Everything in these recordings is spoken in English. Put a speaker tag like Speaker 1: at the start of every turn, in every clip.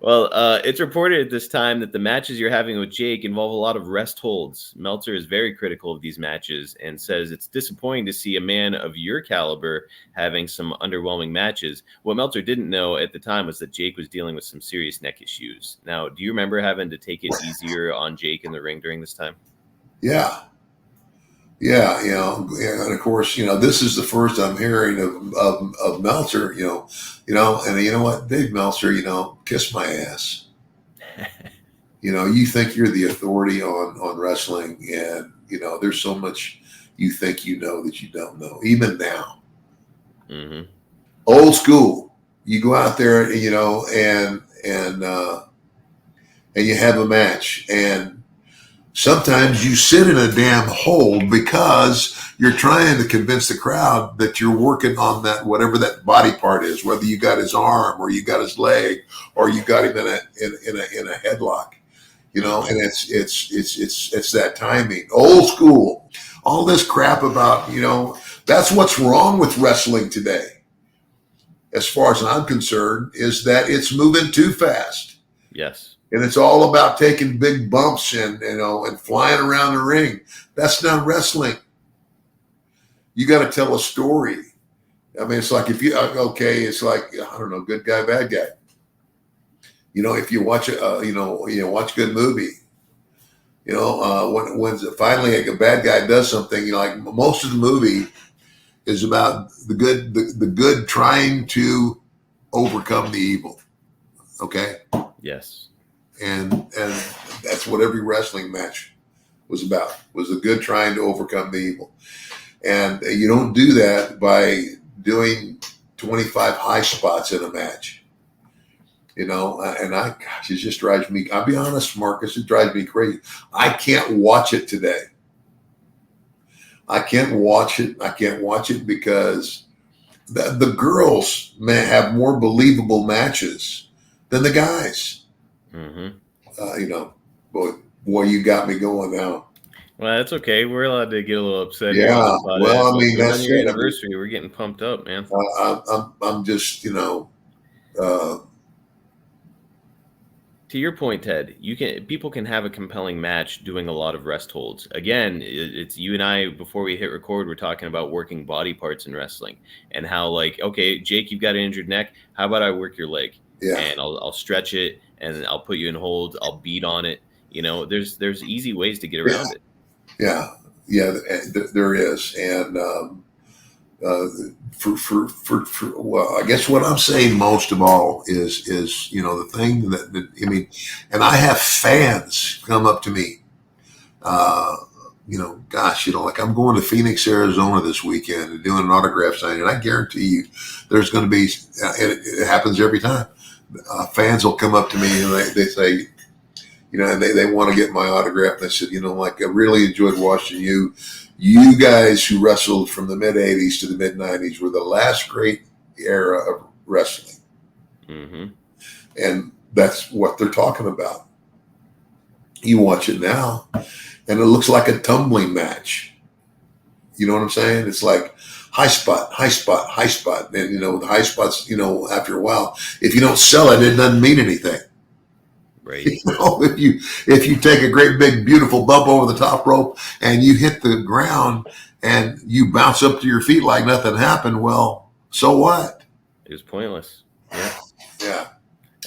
Speaker 1: Well, it's reported at this time that the matches you're having with Jake involve a lot of rest holds. Meltzer is very critical of these matches and says it's disappointing to see a man of your caliber having some underwhelming matches. What Meltzer didn't know at the time was that Jake was dealing with some serious neck issues. Now, do you remember having to take it easier on Jake in the ring during this time?
Speaker 2: Yeah. Yeah, and of course, this is the first I'm hearing of Meltzer, and you know what, Dave Meltzer, kiss my ass. You think you're the authority on wrestling, and there's so much you think you know that you don't know, even now.
Speaker 1: Mm-hmm.
Speaker 2: Old school, you go out there, and you have a match, and sometimes you sit in a damn hole because you're trying to convince the crowd that you're working on that, whatever that body part is, whether you got his arm or you got his leg or you got him in a headlock, and it's that timing. Old school. All this crap about, that's what's wrong with wrestling today. As far as I'm concerned, is that it's moving too fast.
Speaker 1: Yes.
Speaker 2: And it's all about taking big bumps and flying around the ring. That's not wrestling. You got to tell a story. I mean, it's like it's like, I don't know, good guy, bad guy. If you watch watch a good movie, when finally a bad guy does something, like most of the movie is about the good trying to overcome the evil. Okay.
Speaker 1: Yes.
Speaker 2: And that's what every wrestling match was about, was the good trying to overcome the evil. And you don't do that by doing 25 high spots in a match. And it just drives me, I'll be honest, Marcus, it drives me crazy. I can't watch it today. I can't watch it because the girls may have more believable matches than the guys.
Speaker 1: Mm-hmm.
Speaker 2: Boy, you got me going now.
Speaker 1: Well, that's okay. We're allowed to get a little upset.
Speaker 2: Yeah. Well, I mean,
Speaker 1: it's
Speaker 2: that's
Speaker 1: on your
Speaker 2: it.
Speaker 1: anniversary. We're getting pumped up, man.
Speaker 2: I'm just,
Speaker 1: To your point, Ted, people can have a compelling match doing a lot of rest holds. Again, it's you and I, before we hit record, we're talking about working body parts in wrestling and how, like, okay, Jake, you've got an injured neck. How about I work your leg?
Speaker 2: Yeah.
Speaker 1: And I'll stretch it and I'll put you in holds. I'll beat on it. There's easy ways to get around it.
Speaker 2: Yeah. There is. And well, I guess what I'm saying most of all is the thing that I mean, and I have fans come up to me, like I'm going to Phoenix, Arizona this weekend and doing an autograph signing, and I guarantee you there's going to be, it happens every time. Fans will come up to me and they say, and they want to get my autograph. And they said, I really enjoyed watching you. You guys who wrestled from the mid 80s to the mid 90s were the last great era of wrestling.
Speaker 1: Mm-hmm.
Speaker 2: And that's what they're talking about. You watch it now and it looks like a tumbling match. You know what I'm saying? It's like high spot. And, the high spots, after a while, if you don't sell it, it doesn't mean anything.
Speaker 1: Right.
Speaker 2: If you take a great big beautiful bump over the top rope and you hit the ground and you bounce up to your feet like nothing happened, well, so what?
Speaker 1: It was pointless. Yeah.
Speaker 2: Yeah.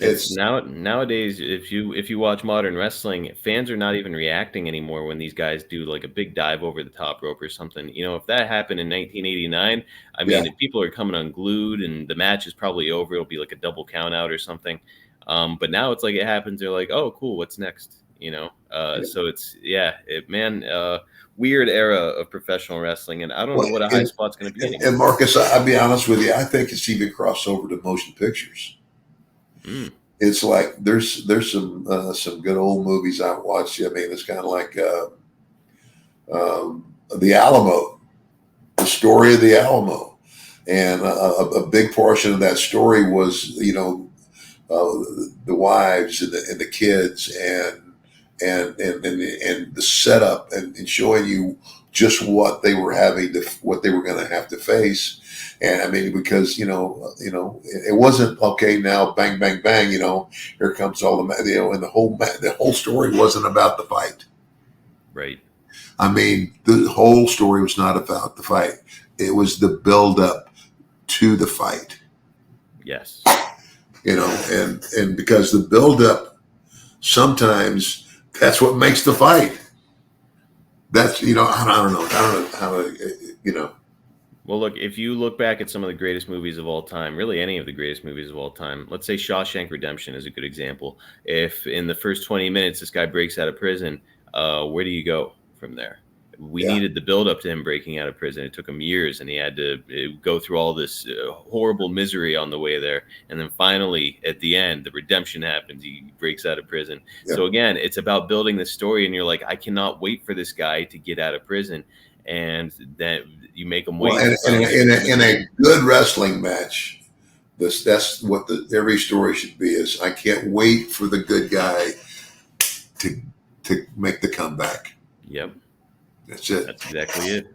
Speaker 1: It's nowadays, if you watch modern wrestling, fans are not even reacting anymore when these guys do like a big dive over the top rope or something. If that happened in 1989, I mean, if people are coming unglued and the match is probably over, it'll be like a double count out or something. But now it's like it happens. They're like, oh, cool. What's next? So it's, weird era of professional wrestling. And I don't know what a high spot's going to be anymore.
Speaker 2: And Marcus, I'll be honest with you. I think it's even crossed over to motion pictures.
Speaker 1: Mm.
Speaker 2: It's like, there's some good old movies I've watched. I mean, it's kind of like, the Alamo, the story of the Alamo. And a big portion of that story was, the wives and the kids and the setup and showing you just what they were what they were going to have to face. And I mean, because it wasn't okay. Now, bang, bang, bang. Here comes all the and the whole story wasn't about the fight.
Speaker 1: Right.
Speaker 2: I mean, the whole story was not about the fight. It was the build up to the fight.
Speaker 1: Yes.
Speaker 2: And because the build up, sometimes that's what makes the fight. That's, I don't know how to.
Speaker 1: Well, look, if you look back at some of the greatest movies of all time, really any of the greatest movies of all time, let's say Shawshank Redemption is a good example. If in the first 20 minutes this guy breaks out of prison, where do you go from there? We
Speaker 2: Yeah.
Speaker 1: needed the build up to him breaking out of prison. It took him years, and he had to go through all this horrible misery on the way there. And then finally, at the end, the redemption happens. He breaks out of prison.
Speaker 2: Yeah.
Speaker 1: So again, it's about building the story, and you're like, I cannot wait for this guy to get out of prison. And then you make him wait.
Speaker 2: Well, in a good wrestling match, that's what every story should be. Is I can't wait for the good guy to make the comeback.
Speaker 1: Yep.
Speaker 2: That's it.
Speaker 1: That's exactly it.